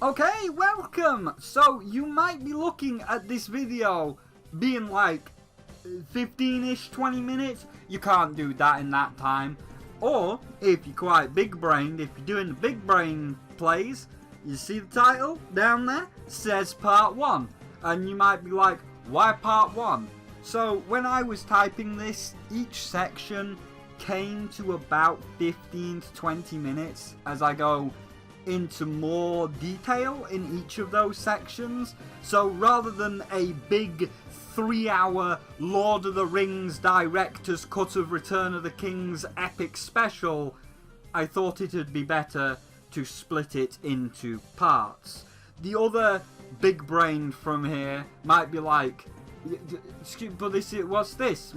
Okay, welcome! So, you might be looking at this video being like 15-ish, 20 minutes. You can't do that in that time. Or, if you're quite big-brained, if you're doing the big brain plays, you see the title down there? Says Part 1. And you might be like, why Part 1? So, when I was typing this, each section came to about 15 to 20 minutes as I go into more detail in each of those sections. So rather than a big 3-hour Lord of the Rings director's cut of Return of the King's epic special, I thought it'd be better to split it into parts. The other big brain from here might be like, but what's this?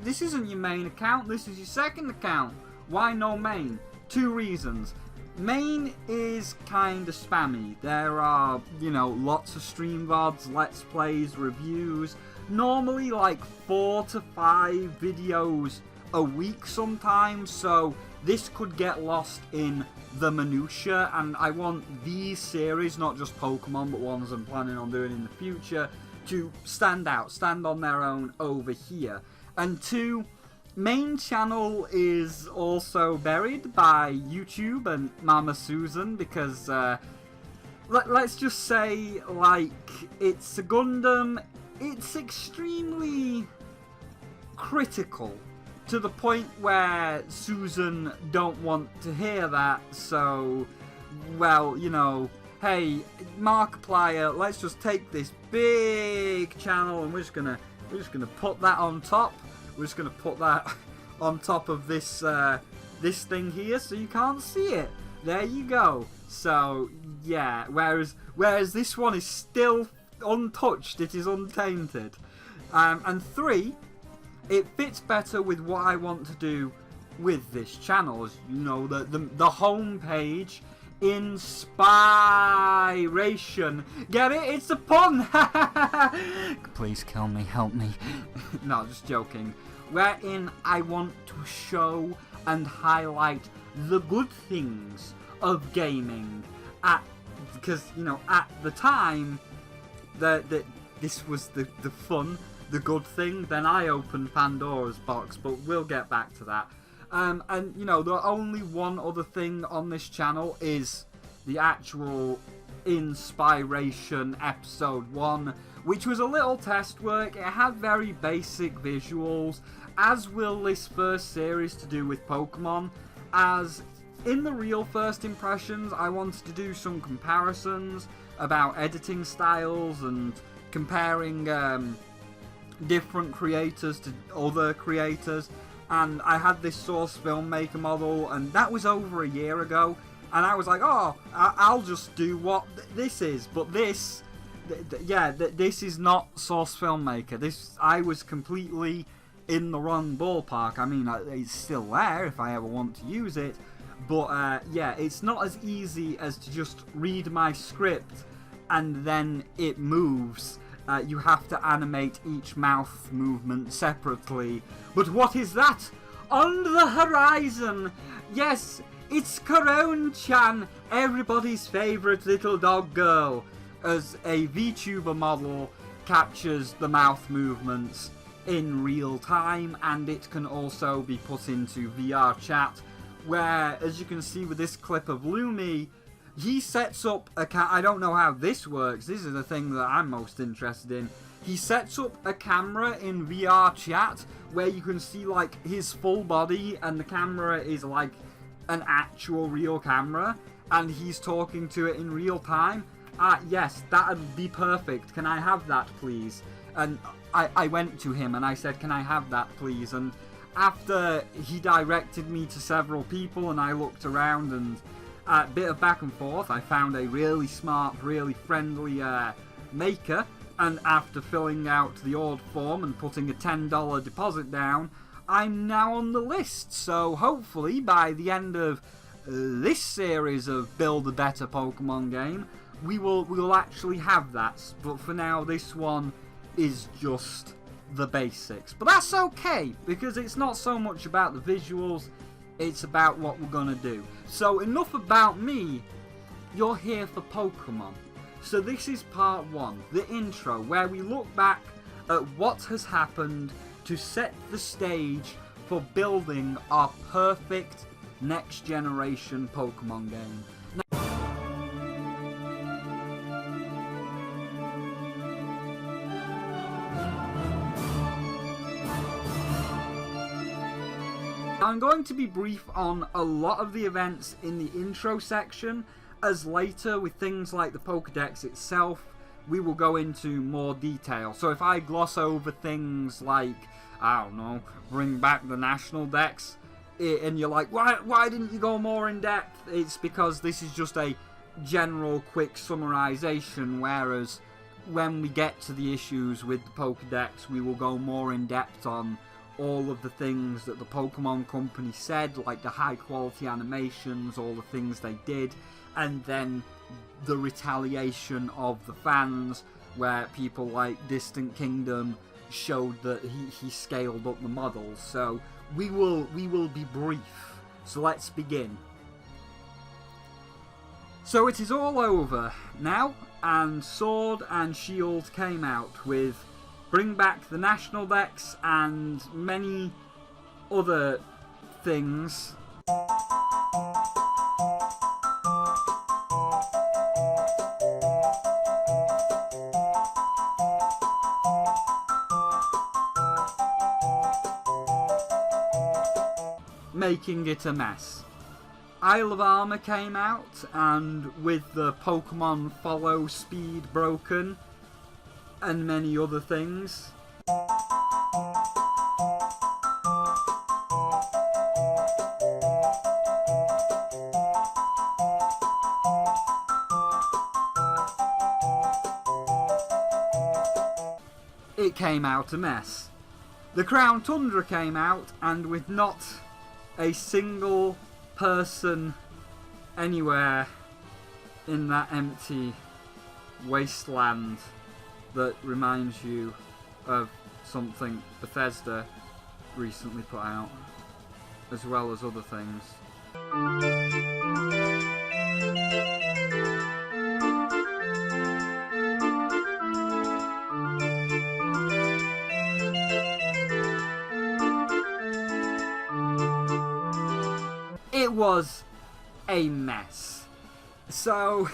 This isn't your main account, this is your second account. Why no main? 2 reasons. Main is kinda spammy. There are, lots of stream VODs, let's plays, reviews. Normally like 4 to 5 videos a week sometimes, so this could get lost in the minutia, and I want these series, not just Pokemon, but ones I'm planning on doing in the future, to stand out, stand on their own over here. And 2, main channel is also buried by YouTube and Mama Susan because let's just say, like, it's a Gundam, it's extremely critical to the point where Susan don't want to hear that, so, well, hey, Markiplier, let's just take this big channel and we're just gonna put that on top. We're just going to put that on top of this this thing here so you can't see it. There you go. So, yeah, whereas this one is still untouched, it is untainted. And 3, it fits better with what I want to do with this channel. As you know, the home page, inspiration. Get it? It's a pun! Please kill me, help me. No, just joking. Wherein I want to show and highlight the good things of gaming. Because, at the time, this was the fun, the good thing. Then I opened Pandora's box, but we'll get back to that. And, the only one other thing on this channel is the actual Inspiration Episode 1, which was a little test work. It had very basic visuals, as will this first series to do with Pokemon. As in the real first impressions, I wanted to do some comparisons about editing styles and comparing different creators to other creators. And I had this Source Filmmaker model, and that was over a year ago. And I was like, oh, I'll just do what this is. But this, this is not Source Filmmaker. I was completely in the wrong ballpark. I mean, it's still there if I ever want to use it. But, it's not as easy as to just read my script and then it moves. You have to animate each mouth movement separately. But what is that? On the horizon! Yes, it's Corone-chan, everybody's favourite little dog girl, as a VTuber model captures the mouth movements in real time, and it can also be put into VR chat, where, as you can see with this clip of Lumi, he sets up a I don't know how this works, this is the thing that I'm most interested in. He sets up a camera in VR chat where you can see like his full body and the camera is like an actual real camera and he's talking to it in real time. Yes, that'd be perfect. Can I have that, please? And I went to him and I said, can I have that, please? And after he directed me to several people and I looked around and a bit of back and forth, I found a really smart, really friendly maker, and after filling out the order form and putting a $10 deposit down, I'm now on the list. So hopefully by the end of this series of Build a Better Pokemon Game, we'll actually have that. But for now, this one is just the basics. But that's okay, because it's not so much about the visuals, it's about what we're gonna do. So enough about me. you're here for Pokemon. So this is part 1, the intro, where we look back at what has happened to set the stage for building our perfect next generation Pokemon game. I'm going to be brief on a lot of the events in the intro section, as later with things like the Pokedex itself, we will go into more detail. So if I gloss over things like, I don't know, bring back the National Dex, and you're like, why didn't you go more in depth? It's because this is just a general quick summarization, whereas when we get to the issues with the Pokedex, we will go more in depth on all of the things that the Pokemon Company said, like the high quality animations, all the things they did, and then the retaliation of the fans, where people like Distant Kingdom showed that he scaled up the models. So we will be brief. So let's begin. So it is all over now, and Sword and Shield came out with Bring Back the National Dex and many other things. Making it a mess. Isle of Armor came out, and with the Pokemon follow speed broken, and many other things. It came out a mess. The Crown Tundra came out, and with not a single person anywhere in that empty wasteland that reminds you of something Bethesda recently put out, as well as other things. It was a mess. So,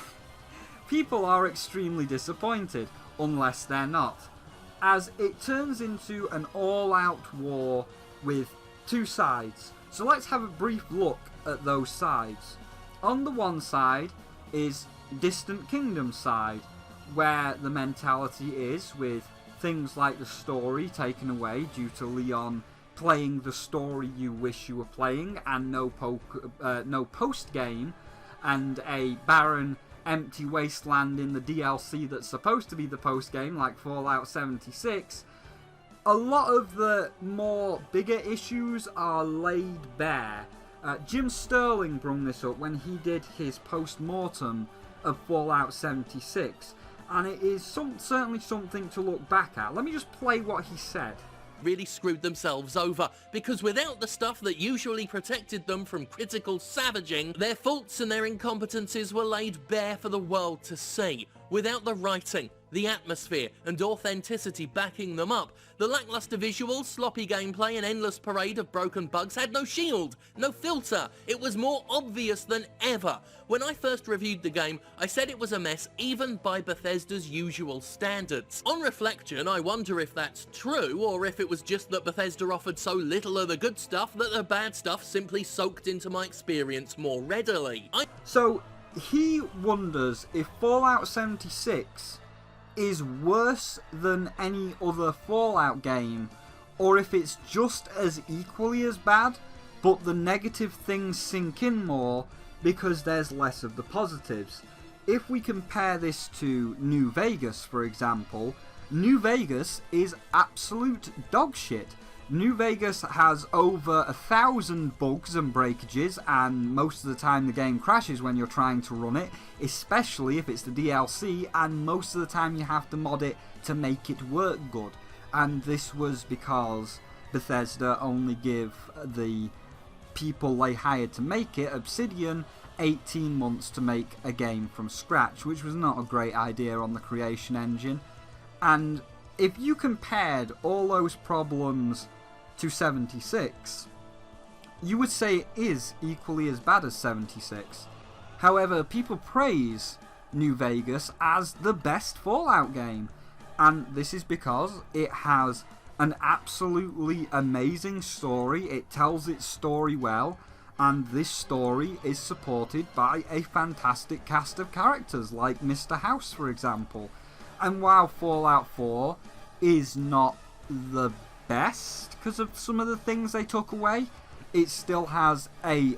people are extremely disappointed, unless they're not, as it turns into an all-out war with two sides. So let's have a brief look at those sides. On the one side is Distant Kingdom's side, where the mentality is with things like the story taken away due to Leon playing the story you wish you were playing, and no post-game, and a barren empty wasteland in the DLC that's supposed to be the post-game, like Fallout 76. A lot of the more bigger issues are laid bare. Jim Sterling brought this up when he did his post-mortem of Fallout 76, and it is certainly something to look back at. Let me just play what he said. Really screwed themselves over, because without the stuff that usually protected them from critical savaging, their faults and their incompetencies were laid bare for the world to see. Without the writing, the atmosphere and authenticity backing them up, the lackluster visuals, sloppy gameplay and endless parade of broken bugs had no shield, no filter. It was more obvious than ever. When I first reviewed the game, I said it was a mess even by Bethesda's usual standards. On reflection, I wonder if that's true, or if it was just that Bethesda offered so little of the good stuff that the bad stuff simply soaked into my experience more readily. So he wonders if Fallout 76 is worse than any other Fallout game, or if it's just as equally as bad, but the negative things sink in more because there's less of the positives. If we compare this to New Vegas, for example, New Vegas is absolute dog shit. New Vegas has over 1,000 bugs and breakages, and most of the time the game crashes when you're trying to run it, especially if it's the DLC, and most of the time you have to mod it to make it work good. And this was because Bethesda only give the people they hired to make it, Obsidian, 18 months to make a game from scratch, which was not a great idea on the creation engine. And if you compared all those problems to 76, you would say it is equally as bad as 76. However, people praise New Vegas as the best Fallout game, and this is because it has an absolutely amazing story. It tells its story well, and this story is supported by a fantastic cast of characters like Mr. House, for example. And while Fallout 4 is not the best because of some of the things they took away, it still has a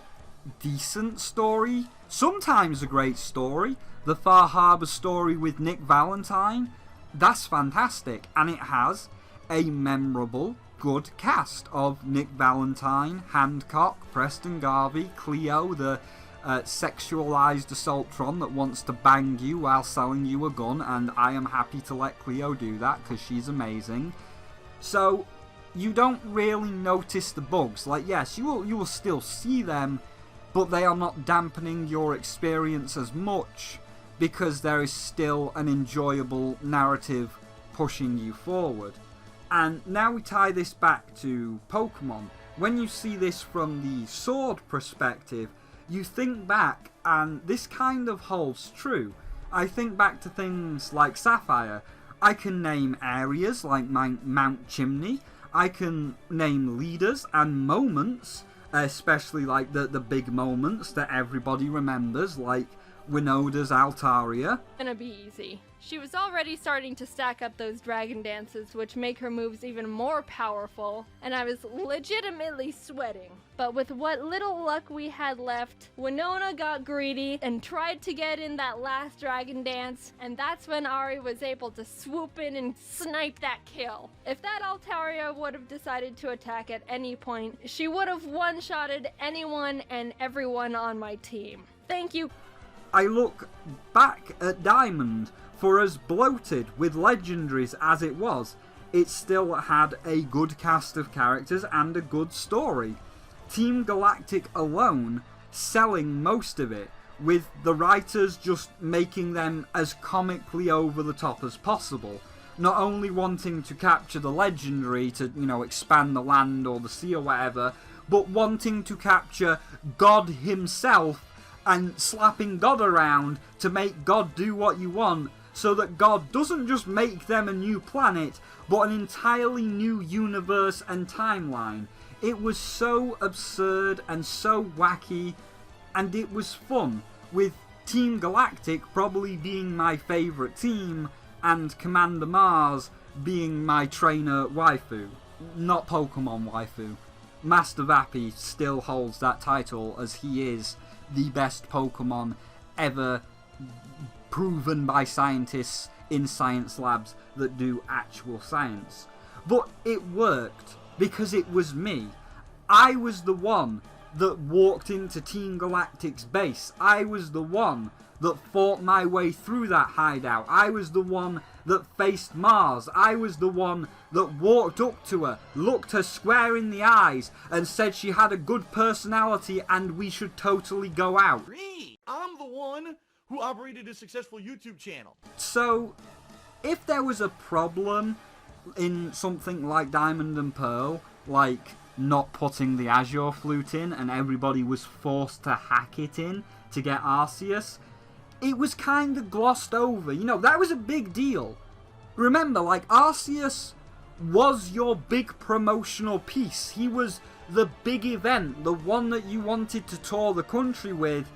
decent story, sometimes a great story. The Far Harbor story with Nick Valentine, that's fantastic, and it has a memorable, good cast of Nick Valentine, Hancock, Preston Garvey, Cleo, the sexualized assaultron that wants to bang you while selling you a gun, and I am happy to let Cleo do that because she's amazing. So you don't really notice the bugs. Like, yes, you will still see them, but they are not dampening your experience as much because there is still an enjoyable narrative pushing you forward. And now we tie this back to Pokemon. When you see this from the sword perspective, you think back, and this kind of holds true. I think back to things like Sapphire. I can name areas like Mount Chimney. I can name leaders and moments, especially like the big moments that everybody remembers, like Winoda's Altaria. Gonna be easy. She was already starting to stack up those dragon dances, which make her moves even more powerful, and I was legitimately sweating. But with what little luck we had left, Winona got greedy and tried to get in that last dragon dance, and that's when Ari was able to swoop in and snipe that kill. If that Altaria would have decided to attack at any point, she would have one-shotted anyone and everyone on my team. Thank you. I look back at Diamond. For as bloated with legendaries as it was, it still had a good cast of characters and a good story. Team Galactic alone selling most of it, with the writers just making them as comically over the top as possible. Not only wanting to capture the legendary to, expand the land or the sea or whatever, but wanting to capture God himself and slapping God around to make God do what you want, so that God doesn't just make them a new planet, but an entirely new universe and timeline. It was so absurd and so wacky, and it was fun, with Team Galactic probably being my favourite team, and Commander Mars being my trainer waifu. Not Pokemon waifu. Master Vappy still holds that title, as he is the best Pokemon ever proven by scientists in science labs that do actual science. But it worked because it was me. I was the one that walked into Team Galactic's base. I was the one that fought my way through that hideout. I was the one that faced Mars. I was the one that walked up to her, looked her square in the eyes, and said she had a good personality and we should totally go out. I'm the one who operated a successful YouTube channel. So, if there was a problem in something like Diamond and Pearl, like not putting the Azure Flute in and everybody was forced to hack it in to get Arceus, it was kind of glossed over. That was a big deal. Remember, Arceus was your big promotional piece. He was the big event, the one that you wanted to tour the country with.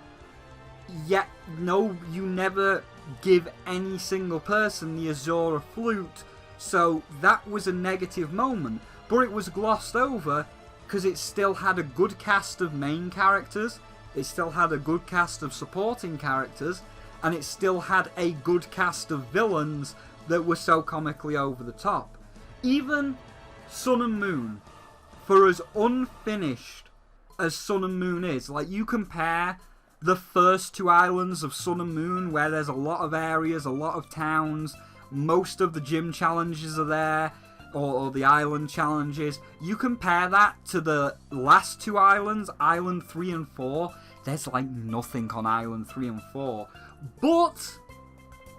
Yet, no, you never give any single person the Azura Flute, so that was a negative moment. But it was glossed over because it still had a good cast of main characters, it still had a good cast of supporting characters, and it still had a good cast of villains that were so comically over the top. Even Sun and Moon, for as unfinished as Sun and Moon is, you compare the first two islands of Sun and Moon, where there's a lot of areas, a lot of towns, most of the gym challenges are there, or the island challenges. You compare that to the last two islands, Island 3 and 4, there's like nothing on Island 3 and 4. But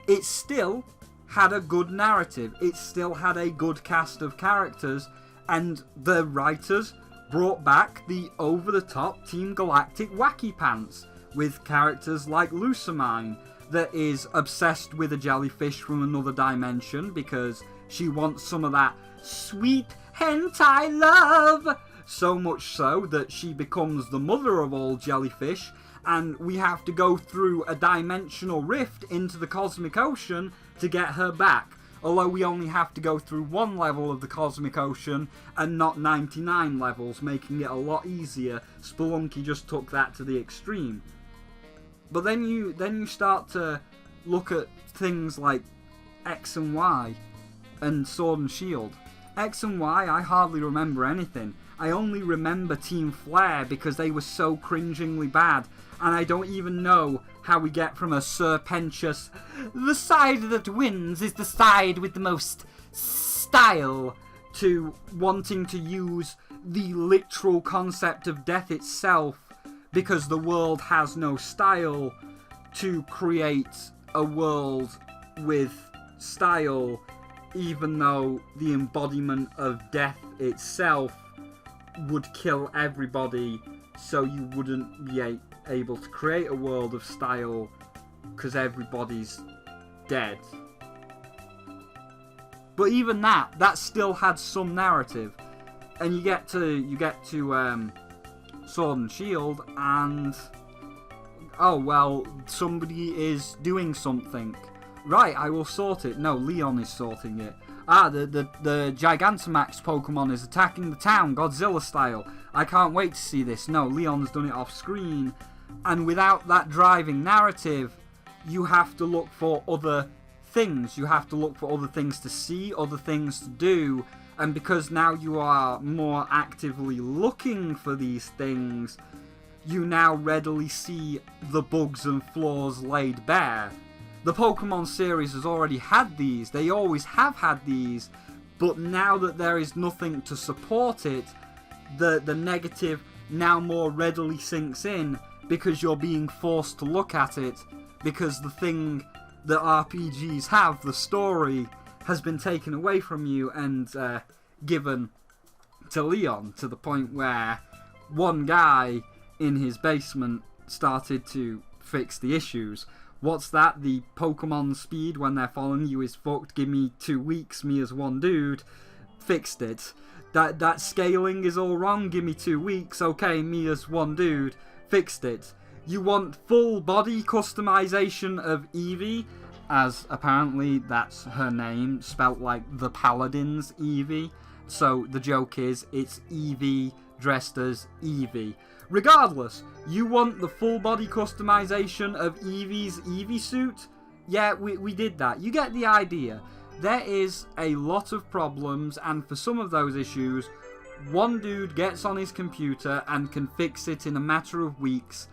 it still had a good narrative. It still had a good cast of characters, and the writers brought back the over-the-top Team Galactic wacky pants with characters like Lucamine, that is obsessed with a jellyfish from another dimension because she wants some of that sweet hentai love. So much so that she becomes the mother of all jellyfish, and we have to go through a dimensional rift into the cosmic ocean to get her back. Although we only have to go through one level of the cosmic ocean and not 99 levels, making it a lot easier. Spelunky just took that to the extreme. But then you start to look at things like X and Y and Sword and Shield. X and Y, I hardly remember anything. I only remember Team Flare because they were so cringingly bad, and I don't even know how we get from a serpentious "the side that wins is the side with the most style" to wanting to use the literal concept of death itself, because the world has no style, to create a world with style, even though the embodiment of death itself would kill everybody, so you wouldn't be able to create a world of style because everybody's dead. But even that still had some narrative, and you get to Sword and Shield, and oh well, somebody is doing something. Right, I will sort it. No, Leon is sorting it. The Gigantamax Pokemon is attacking the town, Godzilla style. I can't wait to see this. No, Leon's done it off screen. And without that driving narrative, you have to look for other things. You have to look for other things to see, other things to do. And because now you are more actively looking for these things, you now readily see the bugs and flaws laid bare. The Pokemon series has already had these, they always have had these, but now that there is nothing to support it, the negative now more readily sinks in because you're being forced to look at it, because the thing that RPGs have, the story, has been taken away from you and given to Leon, to the point where one guy in his basement started to fix the issues. What's that? The Pokemon speed when they're following you is fucked. Give me 2 weeks, me as one dude. Fixed it. That scaling is all wrong. Give me 2 weeks. Okay, me as one dude. Fixed it. You want full body customization of Eevee, as apparently that's her name, spelt like the Paladin's Eevee. So the joke is, it's Eevee dressed as Eevee. Regardless, you want the full body customization of Eevee's Eevee suit? Yeah, we did that. You get the idea. There is a lot of problems, and for some of those issues, one dude gets on his computer and can fix it in a matter of weeks,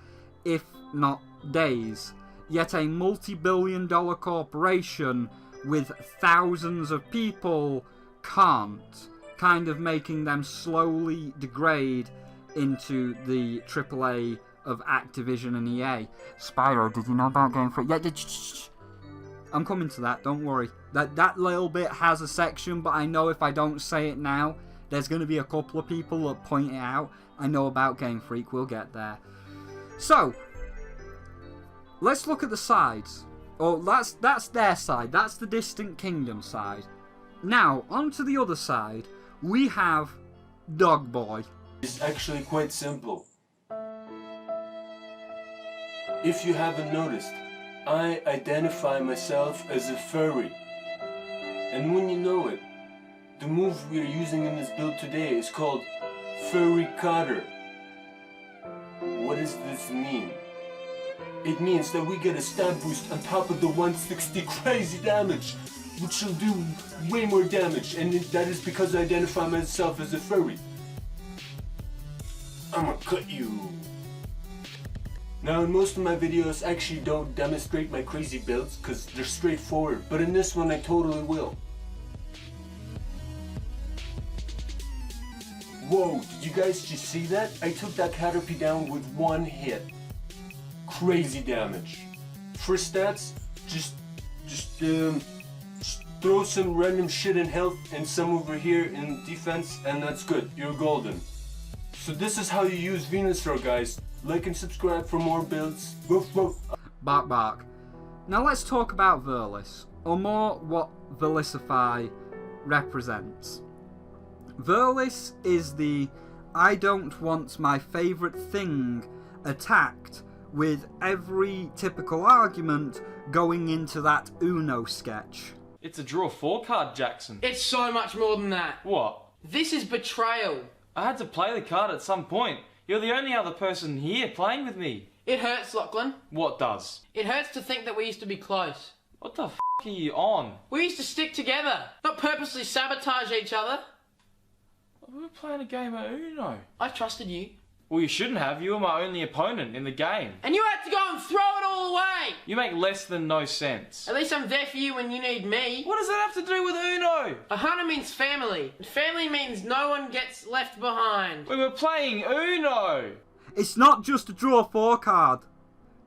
if not days. Yet a multi-billion-dollar corporation with thousands of people can't, kind of making them slowly degrade into the AAA of Activision and EA. Spyro, did you know about Game Freak? Yeah, I'm coming to that, don't worry. That little bit has a section, but I know if I don't say it now, there's going to be a couple of people that point it out. I know about Game Freak, we'll get there. So, let's look at the sides. Oh, that's their side, that's the Distant Kingdom side. Now, onto the other side, we have Dog Boy. It's actually quite simple. If you haven't noticed, I identify myself as a furry. And when you know it, the move we are using in this build today is called Furry Cotter. What does this mean? It means that we get a stab boost on top of the 160 crazy damage, which will do way more damage, and that is because I identify myself as a furry. I'ma cut you. Now in most of my videos I actually don't demonstrate my crazy builds because they're straightforward, but in this one I totally will. Whoa, did you guys just see that? I took that Caterpie down with one hit. crazy damage. For stats, just throw some random shit in health and some over here in defense, and that's good. You're golden. So this is how you use Venusaur, guys. Like and subscribe for more builds. Woof woof. Bark bark. Now let's talk about Verlis, or more what Verlisify represents. Verlis is the I don't want my favourite thing attacked with every typical argument going into that Uno sketch. It's a draw 4 card, Jackson. It's so much more than that. What? This is betrayal. I had to play the card at some point. You're the only other person here playing with me. It hurts, Lachlan. What does? It hurts to think that we used to be close. What the f*** are you on? We used to stick together, not purposely sabotage each other. We were playing a game of Uno. I trusted you. Well, you shouldn't have. You were my only opponent in the game. And you had to go and throw it all away! You make less than no sense. At least I'm there for you when you need me. What does that have to do with Uno? A hunter means family. And family means no one gets left behind. We were playing Uno! It's not just a draw 4 card.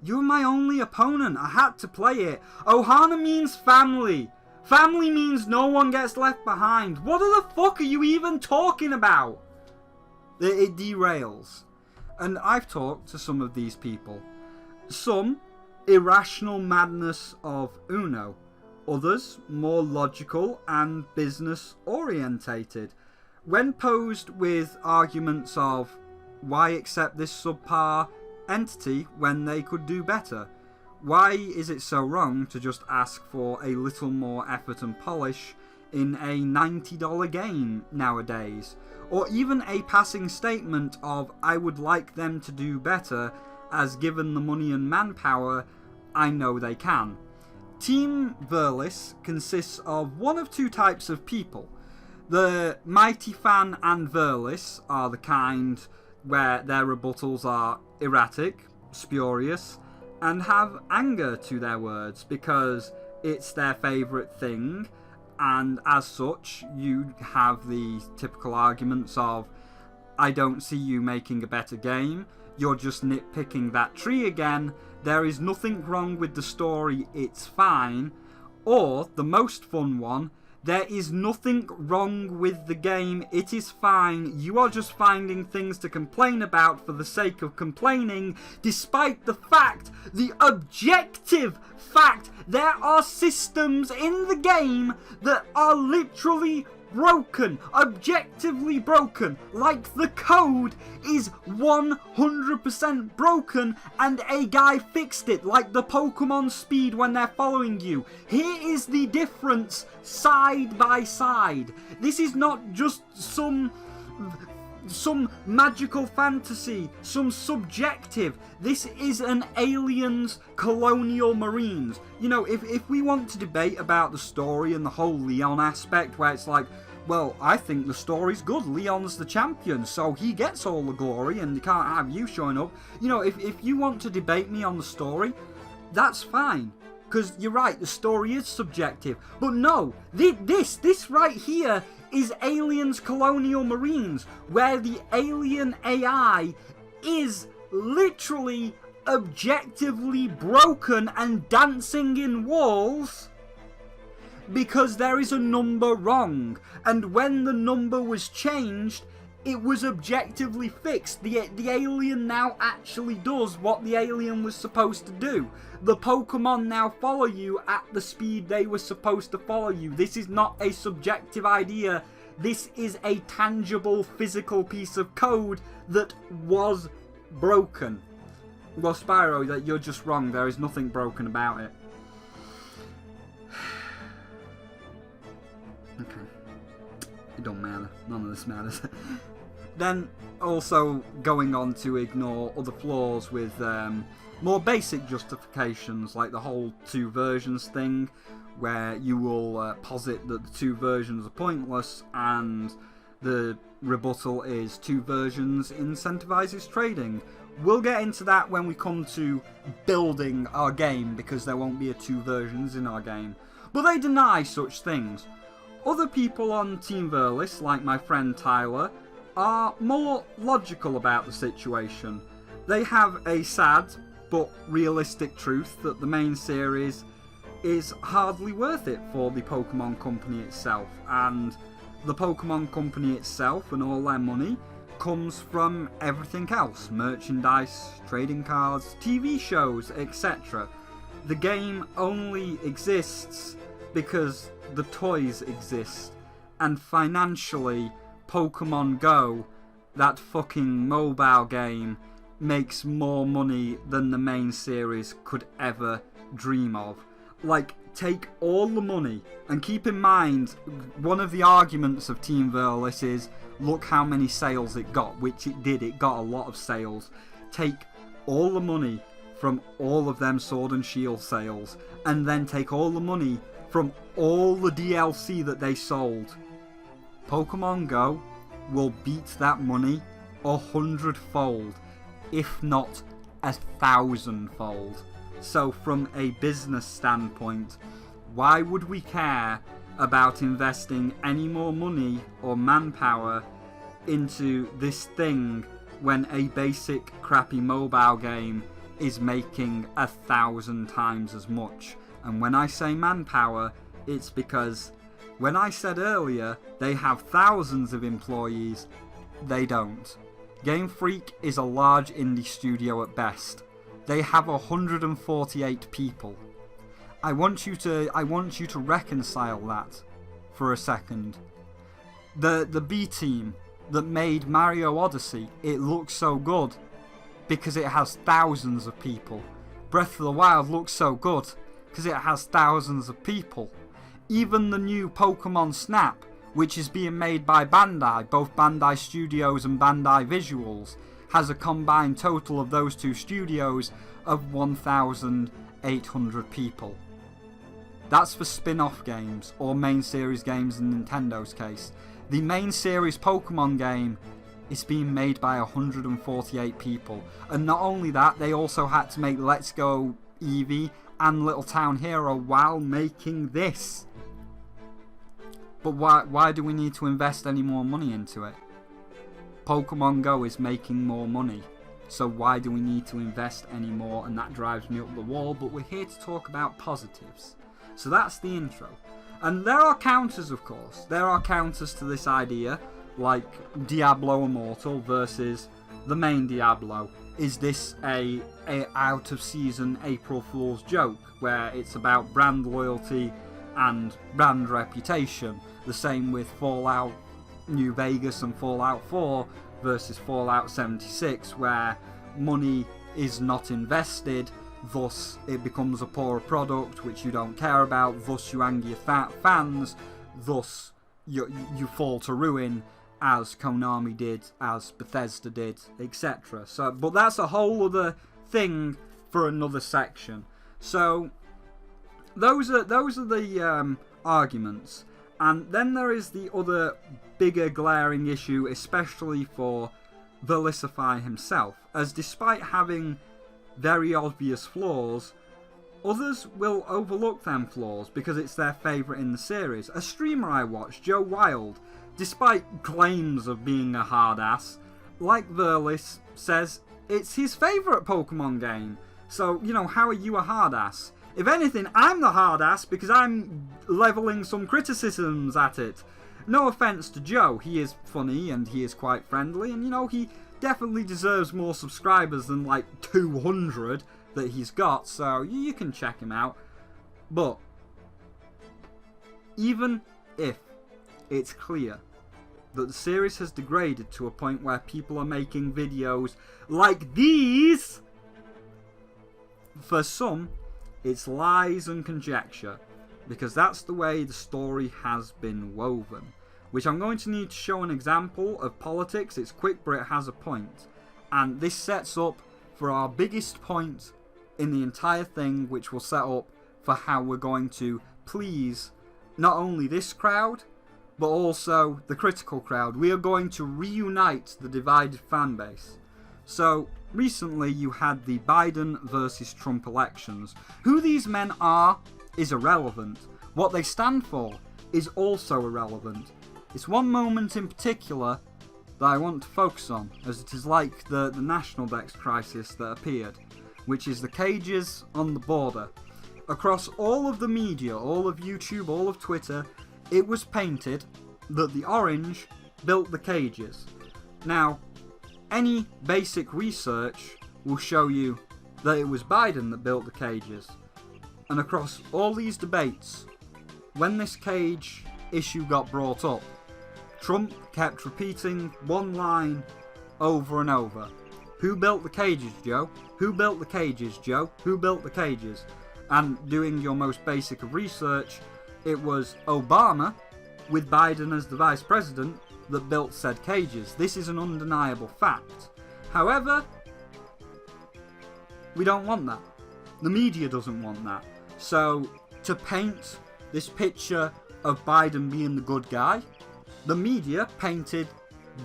You're my only opponent. I had to play it. Ohana means family. Family means no one gets left behind. What the fuck are you even talking about? It derails. And I've talked to some of these people. Some, irrational madness of Uno. Others, more logical and business orientated. When posed with arguments of, why accept this subpar entity when they could do better? Why is it so wrong to just ask for a little more effort and polish in a $90 game nowadays? Or even a passing statement of, I would like them to do better, as given the money and manpower, I know they can. Team Verlis consists of one of two types of people. The Mighty Fan and Verlis are the kind where their rebuttals are erratic, spurious, and have anger to their words because it's their favourite thing, and as such you have the typical arguments of, I don't see you making a better game, you're just nitpicking that tree again, there is nothing wrong with the story, it's fine. Or, the most fun one, there is nothing wrong with the game, it is fine, you are just finding things to complain about for the sake of complaining, despite the fact, the objective fact, there are systems in the game that are literally broken, objectively broken, like the code is 100% broken and a guy fixed it, like the Pokemon speed when they're following you. Here is the difference side by side. This is not just some magical fantasy, some subjective. This is an aliens colonial marines. You know, if we want to debate about the story and the whole Leon aspect where it's like, well, I think the story's good, Leon's the champion, so he gets all the glory and they can't have you showing up. You know, if you want to debate me on the story, that's fine. Because you're right, the story is subjective. But no, this right here is Aliens Colonial Marines, where the alien AI is literally objectively broken and dancing in walls because there is a number wrong, and when the number was changed, it was objectively fixed. The alien now actually does what the alien was supposed to do. The Pokemon now follow you at the speed they were supposed to follow you. This is not a subjective idea. This is a tangible, physical piece of code that was broken. Well, Spyro, that you're just wrong. There is nothing broken about it. Okay. It don't matter. None of this matters. Then, also going on to ignore other flaws with more basic justifications, like the whole two versions thing, where you will posit that the two versions are pointless, and the rebuttal is two versions incentivizes trading. We'll get into that when we come to building our game, because there won't be a two versions in our game. But they deny such things. Other people on Team Verlis, like my friend Tyler, are more logical about the situation. They have a sad but realistic truth that the main series is hardly worth it for the Pokemon Company itself, and the Pokemon Company itself and all their money comes from everything else: merchandise, trading cards, TV shows, etc. The game only exists because the toys exist, and financially Pokemon Go, that fucking mobile game, makes more money than the main series could ever dream of. Like, take all the money, and keep in mind, one of the arguments of Team Verlis is, look how many sales it got, which it did, it got a lot of sales. Take all the money from all of them Sword and Shield sales, and then take all the money from all the DLC that they sold. Pokemon Go will beat that money 100-fold, if not 1,000-fold. So from a business standpoint, why would we care about investing any more money or manpower into this thing when a basic crappy mobile game is making 1,000 times as much? And when I say manpower, it's because when I said earlier they have thousands of employees, they don't. Game Freak is a large indie studio at best. They have 148 people. I want you to reconcile that for a second. The B team that made Mario Odyssey, it looks so good because it has thousands of people. Breath of the Wild looks so good because it has thousands of people. Even the new Pokemon Snap, which is being made by Bandai, both Bandai Studios and Bandai Visuals, has a combined total of those two studios of 1,800 people. That's for spin-off games, or main series games in Nintendo's case. The main series Pokemon game is being made by 148 people. And not only that, they also had to make Let's Go Eevee and Little Town Hero while making this. But why do we need to invest any more money into it? Pokemon Go is making more money, so why do we need to invest any more? And that drives me up the wall, but we're here to talk about positives. So that's the intro. And there are counters, of course. There are counters to this idea, like Diablo Immortal versus the main Diablo. Is this a out of season April Fool's joke, where it's about brand loyalty and brand reputation? The same with Fallout New Vegas and Fallout 4 versus Fallout 76, where money is not invested, thus it becomes a poorer product which you don't care about, thus you anger your fans, thus you fall to ruin, as Konami did, as Bethesda did, etc. So, but that's a whole other thing for another section. So those are the arguments. And then there is the other bigger glaring issue, especially for Verlisify himself, as despite having very obvious flaws, others will overlook them flaws because it's their favourite in the series. A streamer I watched, Joe Wild, despite claims of being a hard ass, like Verlis, says it's his favourite Pokemon game. So, you know, how are you a hard ass? If anything, I'm the hard ass because I'm levelling some criticisms at it. No offence to Joe, he is funny and he is quite friendly, and you know, he definitely deserves more subscribers than like 200 that he's got, so you can check him out. But even if it's clear that the series has degraded to a point where people are making videos like these, for some it's lies and conjecture, because that's the way the story has been woven. Which I'm going to need to show an example of politics. It's quick, but it has a point. And this sets up for our biggest point in the entire thing, which will set up for how we're going to please not only this crowd, but also the critical crowd. We are going to reunite the divided fan base. So, recently you had the Biden versus Trump elections. Who these men are is irrelevant. What they stand for is also irrelevant. It's one moment in particular that I want to focus on, as it is like the national debt crisis that appeared. which is the cages on the border. Across all of the media, all of YouTube, all of Twitter, it was painted that the orange built the cages. Now, any basic research will show you that it was Biden that built the cages. And across all these debates, when this cage issue got brought up, Trump kept repeating one line over and over. Who built the cages, Joe? Who built the cages, Joe? Who built the cages? And doing your most basic of research, it was Obama, with Biden as the vice president, that built said cages. This is an undeniable fact. However, we don't want that. The media doesn't want that. So, to paint this picture of Biden being the good guy, the media painted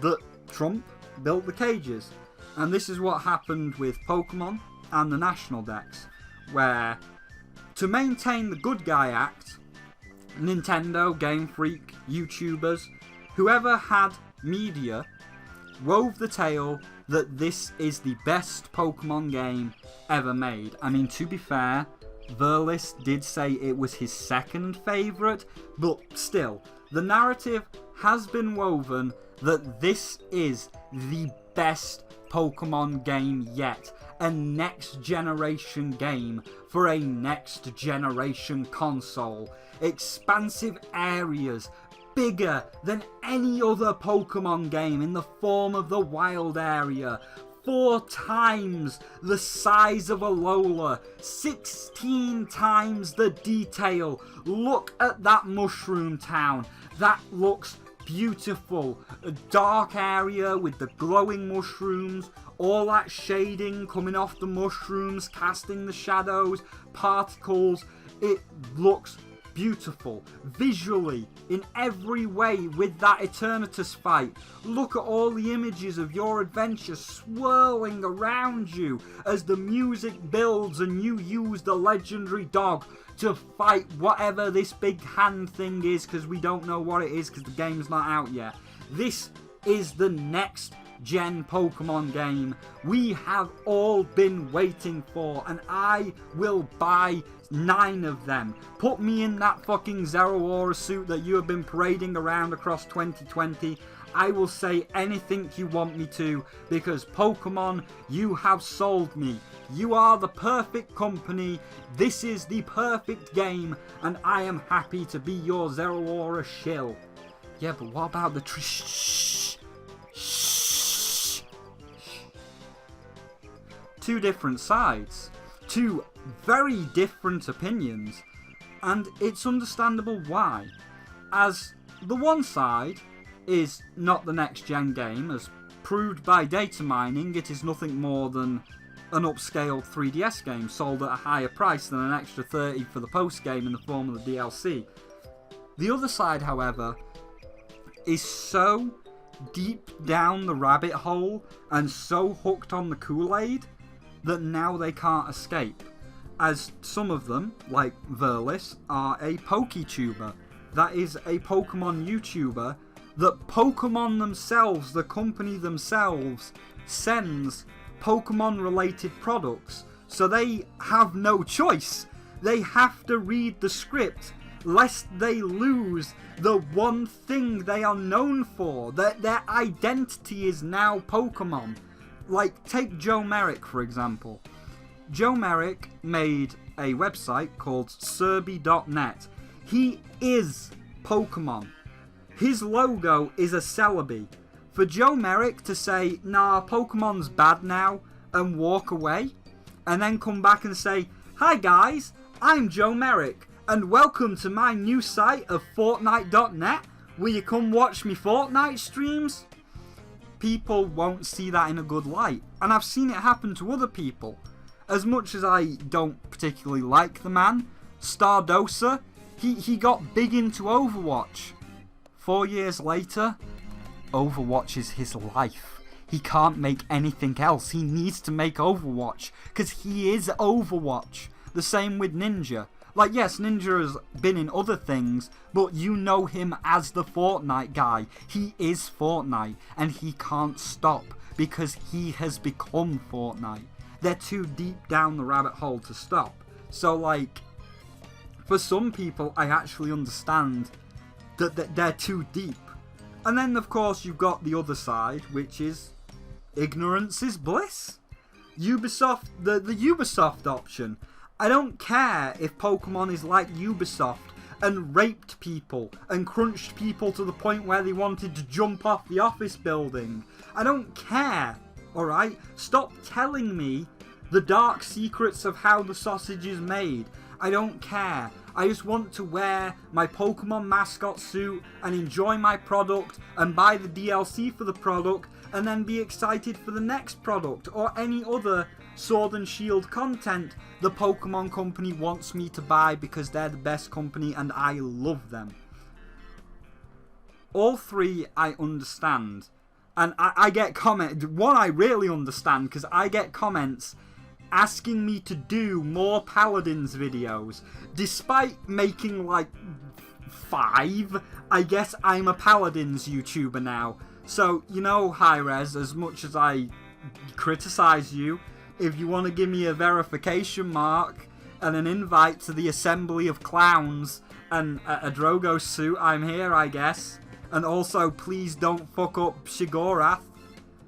that Trump built the cages. And this is what happened with Pokemon and the national decks, where to maintain the good guy act, Nintendo, Game Freak, YouTubers, whoever had media, wove the tale that this is the best Pokemon game ever made. I mean, to be fair, Verlis did say it was his second favourite, but still, the narrative has been woven that this is the best Pokemon game yet. A next generation game for a next generation console. Expansive areas, bigger than any other Pokemon game in the form of the wild area. 4 times the size of Alola, 16 times the detail. Look at that mushroom town. That looks beautiful. A dark area with the glowing mushrooms, all that shading coming off the mushrooms, casting the shadows, particles. It looks beautiful visually in every way with that Eternatus fight. Look at all the images of your adventure swirling around you as the music builds and you use the legendary dog to fight whatever this big hand thing is, because we don't know what it is because the game's not out yet. This is the next gen Pokemon game we have all been waiting for, and I will buy 9 of them. Put me in that fucking Zeraora suit that you have been parading around across 2020. I will say anything you want me to, because Pokemon, you have sold me. You are the perfect company. This is the perfect game, and I am happy to be your Zeraora shill. Yeah, but what about the two different sides, two very different opinions, and it's understandable why. As the one side is not the next gen game, as proved by data mining, it is nothing more than an upscaled 3DS game sold at a higher price than an extra 30 for the post game in the form of the DLC. The other side, however, is so deep down the rabbit hole and so hooked on the Kool-Aid that now they can't escape, as some of them, like Verlis, are a PokeTuber. That is a Pokemon YouTuber that Pokemon themselves, the company themselves, sends Pokemon related products, so they have no choice. They have to read the script lest they lose the one thing they are known for. Their identity is now Pokemon. Like, take Joe Merrick, for example. Joe Merrick made a website called Serby.net. He is Pokemon. His logo is a Celebi. For Joe Merrick to say, nah, Pokemon's bad now, and walk away, and then come back and say, hi guys, I'm Joe Merrick, and welcome to my new site of Fortnite.net, will you come watch me Fortnite streams? People won't see that in a good light, and I've seen it happen to other people. As much as I don't particularly like the man, Stardosa, he got big into Overwatch. 4 years later, Overwatch is his life. He can't make anything else. He needs to make Overwatch, because he is Overwatch. The same with Ninja. Like, yes, Ninja has been in other things, but you know him as the Fortnite guy. He is Fortnite, and he can't stop, because he has become Fortnite. they're too deep down the rabbit hole to stop. So, like, for some people, I actually understand that they're too deep. And then, of course, you've got the other side, which is ignorance is bliss. Ubisoft, the Ubisoft option. I don't care if Pokemon is like Ubisoft and raped people and crunched people to the point where they wanted to jump off the office building. I don't care, alright? Stop telling me the dark secrets of how the sausage is made. I don't care. I just want to wear my Pokemon mascot suit and enjoy my product and buy the DLC for the product and then be excited for the next product or any other Sword and Shield content the Pokemon company wants me to buy because they're the best company and I love them. All three I understand. And I get comments. One I really understand because I get comments asking me to do more Paladins videos. Despite making like 5, I guess I'm a Paladins YouTuber now. So, you know, Hi-Rez, as much as I criticize you, if you want to give me a verification mark and an invite to the assembly of clowns and a Drogo suit, I'm here, I guess. And also, please don't fuck up Shigorath,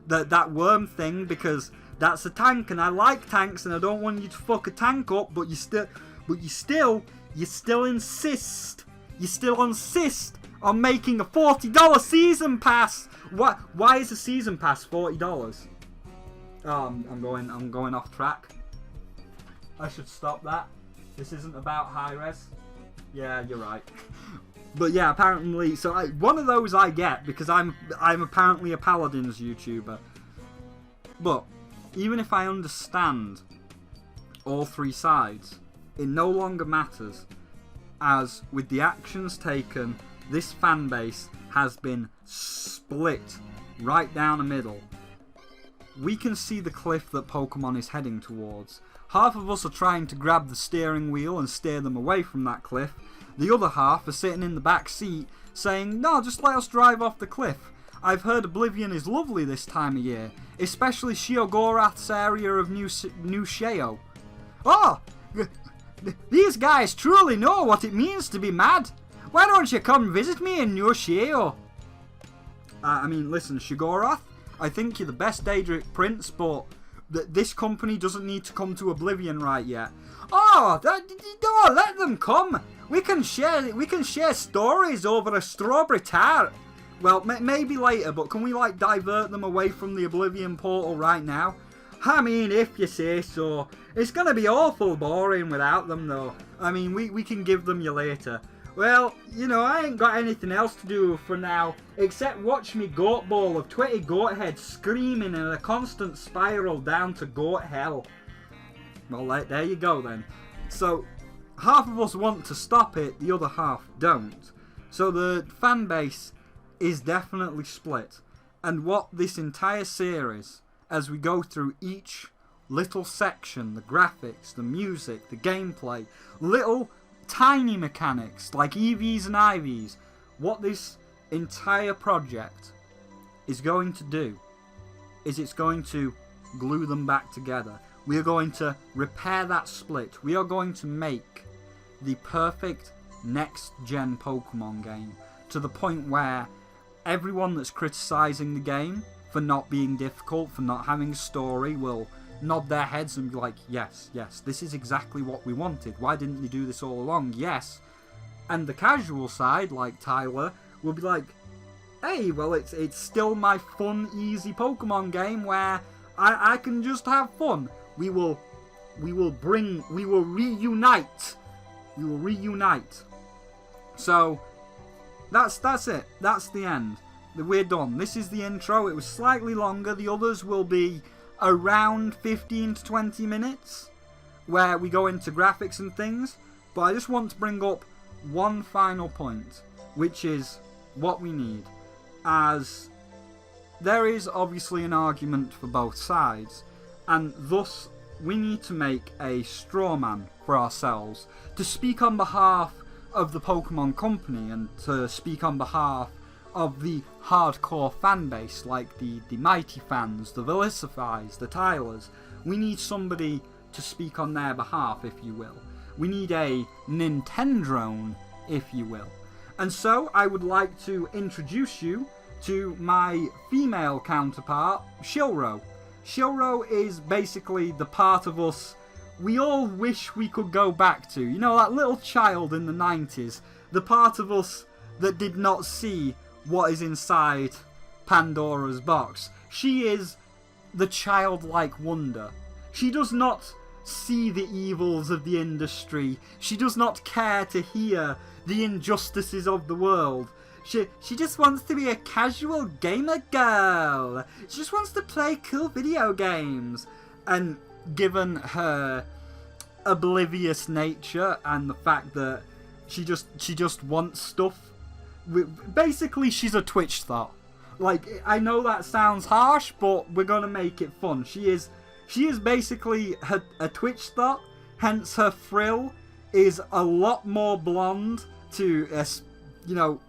that worm thing, because that's a tank, and I like tanks, and I don't want you to fuck a tank up, but you still insist on making a $40 season pass. Why is a season pass $40? I'm going off track. I should stop that. This isn't about Hi-Rez. Yeah, you're right. But yeah, apparently, so one of those I get because I'm apparently a Paladins YouTuber. But even if I understand all three sides, it no longer matters, as with the actions taken, this fan base has been split right down the middle. We can see the cliff that Pokemon is heading towards. Half of us are trying to grab the steering wheel and steer them away from that cliff. The other half are sitting in the back seat saying, no, just let us drive off the cliff. I've heard Oblivion is lovely this time of year, especially Sheogorath's area of New Sheo. Oh, these guys truly know what it means to be mad. Why don't you come visit me in New Sheo? I mean, listen, Shigorath, I think you're the best Daedric Prince, but this company doesn't need to come to Oblivion right yet. Oh, no, let them come. We can share stories over a strawberry tart. Well, maybe later, but can we like divert them away from the Oblivion portal right now? I mean, if you say so. It's gonna be awful boring without them, though. I mean, we can give them you later. Well, you know, I ain't got anything else to do for now, except watch me goat ball of 20 goat heads screaming in a constant spiral down to goat hell. Well, there you go then. So, half of us want to stop it, the other half don't. So the fan base is definitely split. And what this entire series, as we go through each little section, the graphics, the music, the gameplay, little tiny mechanics like EVs and IVs, what this entire project is going to do is it's going to glue them back together. We are going to repair that split. We are going to make the perfect next gen Pokemon game to the point where everyone that's criticizing the game for not being difficult, for not having a story, will nod their heads and be like, yes, this is exactly what we wanted. Why didn't they do this all along? Yes. And the casual side, like Tyler, will be like, hey, well, it's still my fun, easy Pokemon game where I can just have fun. We will reunite. We will reunite. So, that's it. That's the end. We're done. This is the intro. It was slightly longer. The others will be around 15 to 20 minutes, where we go into graphics and things. But I just want to bring up one final point, which is what we need. As there is obviously an argument for both sides, and thus we need to make a straw man for ourselves to speak on behalf of the Pokemon Company and to speak on behalf of the hardcore fan base, like the Mighty fans, the Velicifies, the Tylers. We need somebody to speak on their behalf, if you will. We need a Nintendrone, if you will. And so I would like to introduce you to my female counterpart, Shilro. Shilro is basically the part of us we all wish we could go back to. You know, that little child in the 90s. The part of us that did not see what is inside Pandora's box. She is the childlike wonder. She does not see the evils of the industry. She does not care to hear the injustices of the world. She just wants to be a casual gamer girl. She just wants to play cool video games. And given her oblivious nature and the fact that she just wants stuff, basically she's a Twitch thought. Like, I know that sounds harsh, but we're gonna make it fun. She is basically a Twitch thought, hence her frill is a lot more blonde to, you know,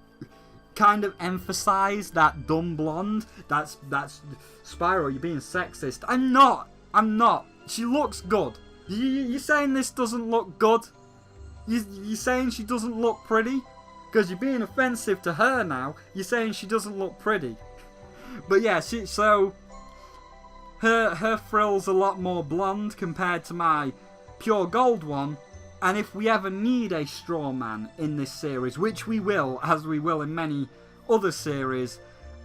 kind of emphasize that dumb blonde. That's Spyro, you're being sexist. I'm not. She looks good. You saying this doesn't look good? You saying she doesn't look pretty? Because you're being offensive to her now. You're saying she doesn't look pretty. But yeah, so her frill's a lot more blonde compared to my pure gold one. And if we ever need a straw man in this series, which we will, as we will in many other series,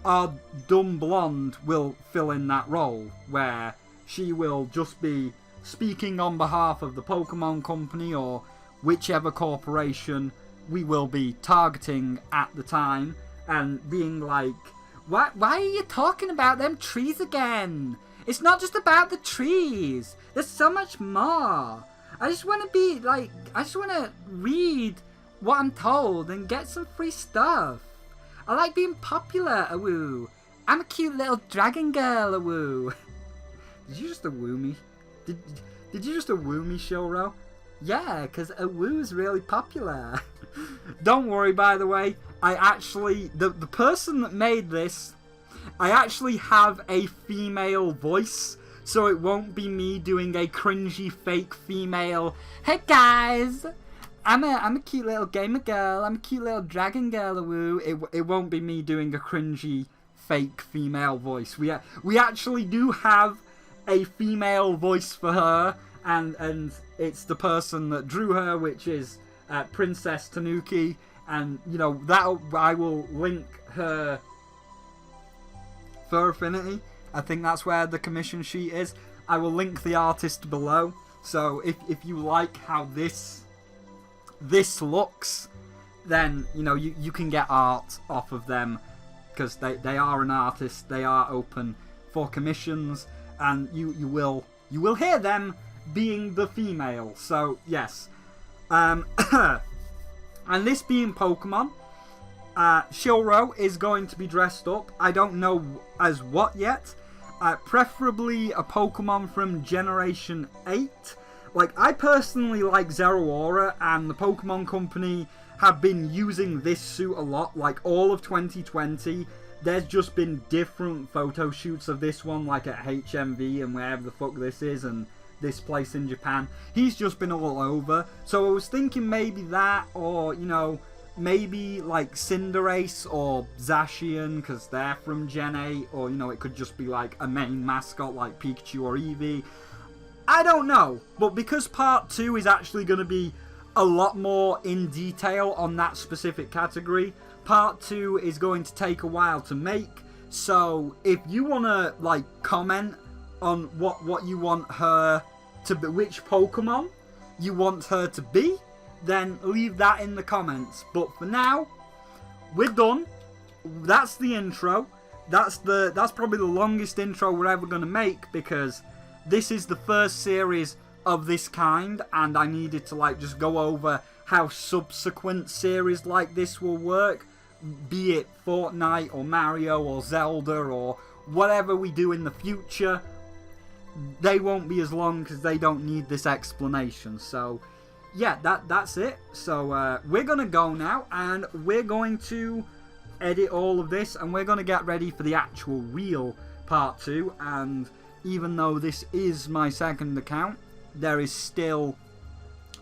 our dumb blonde will fill in that role, where she will just be speaking on behalf of the Pokemon Company or whichever corporation we will be targeting at the time, and being like, why are you talking about them trees again? It's not just about the trees. There's so much more. I just want to read what I'm told and get some free stuff. I like being popular, awoo. I'm a cute little dragon girl, awoo. Did you just awoo me? Did you just awoo me, Shilro? Yeah, because awoo's really popular. Don't worry, by the way. I actually, the person that made this, I actually have a female voice. So it won't be me doing a cringy fake female, hey guys, I'm a cute little gamer girl, I'm a cute little dragon girl, woo. It won't be me doing a cringy fake female voice. We actually do have a female voice for her, and it's the person that drew her, which is Princess Tanuki, and you know that I will link her Fur Affinity. I think that's where the commission sheet is. I will link the artist below. So if you like how this looks, then you know you can get art off of them, because they are an artist. They are open for commissions, and you will hear them being the female. So yes, and this being Pokemon, Shilro is going to be dressed up. I don't know as what yet. Preferably a Pokemon from Generation 8. Like, I personally like Zeraora, and the Pokemon Company have been using this suit a lot. Like, all of 2020, there's just been different photo shoots of this one, like at HMV and wherever the fuck this is, and this place in Japan. He's just been all over. So I was thinking maybe that, or, you know, maybe like Cinderace or Zacian, because they're from Gen 8, or, you know, it could just be like a main mascot like Pikachu or Eevee. I don't know, but because part 2 is actually going to be a lot more in detail on that specific category, part 2 is going to take a while to make. So if you want to like comment on what you want her to be, which Pokemon you want her to be, then leave that in the comments. But for now, we're done. That's the intro. That's probably the longest intro we're ever going to make, because this is the first series of this kind, and I needed to like just go over how subsequent series like this will work, be it Fortnite or Mario or Zelda or whatever we do in the future. They won't be as long because they don't need this explanation. So yeah, that's it. So we're going to go now, and we're going to edit all of this, and we're going to get ready for the actual real part 2. And even though this is my second account, there is still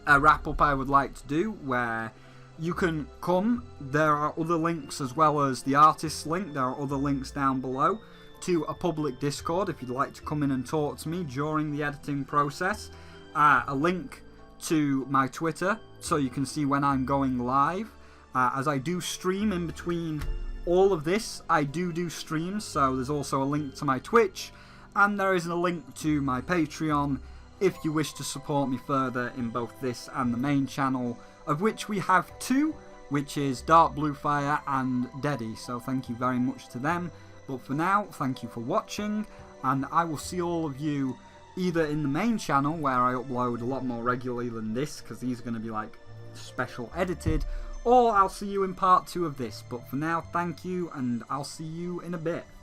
a wrap-up I would like to do where you can come. There are other links as well as the artist's link. There are other links down below to a public Discord if you'd like to come in and talk to me during the editing process. A link to my Twitter so you can see when I'm going live. As I do stream in between all of this, I do streams, so there's also a link to my Twitch, and there is a link to my Patreon if you wish to support me further in both this and the main channel, of which we have two, which is Dark Blue Fire and Deddy, so thank you very much to them. But for now, thank you for watching, and I will see all of you either in the main channel, where I upload a lot more regularly than this, because these are going to be like special edited, or I'll see you in part 2 of this. But for now, thank you, and I'll see you in a bit.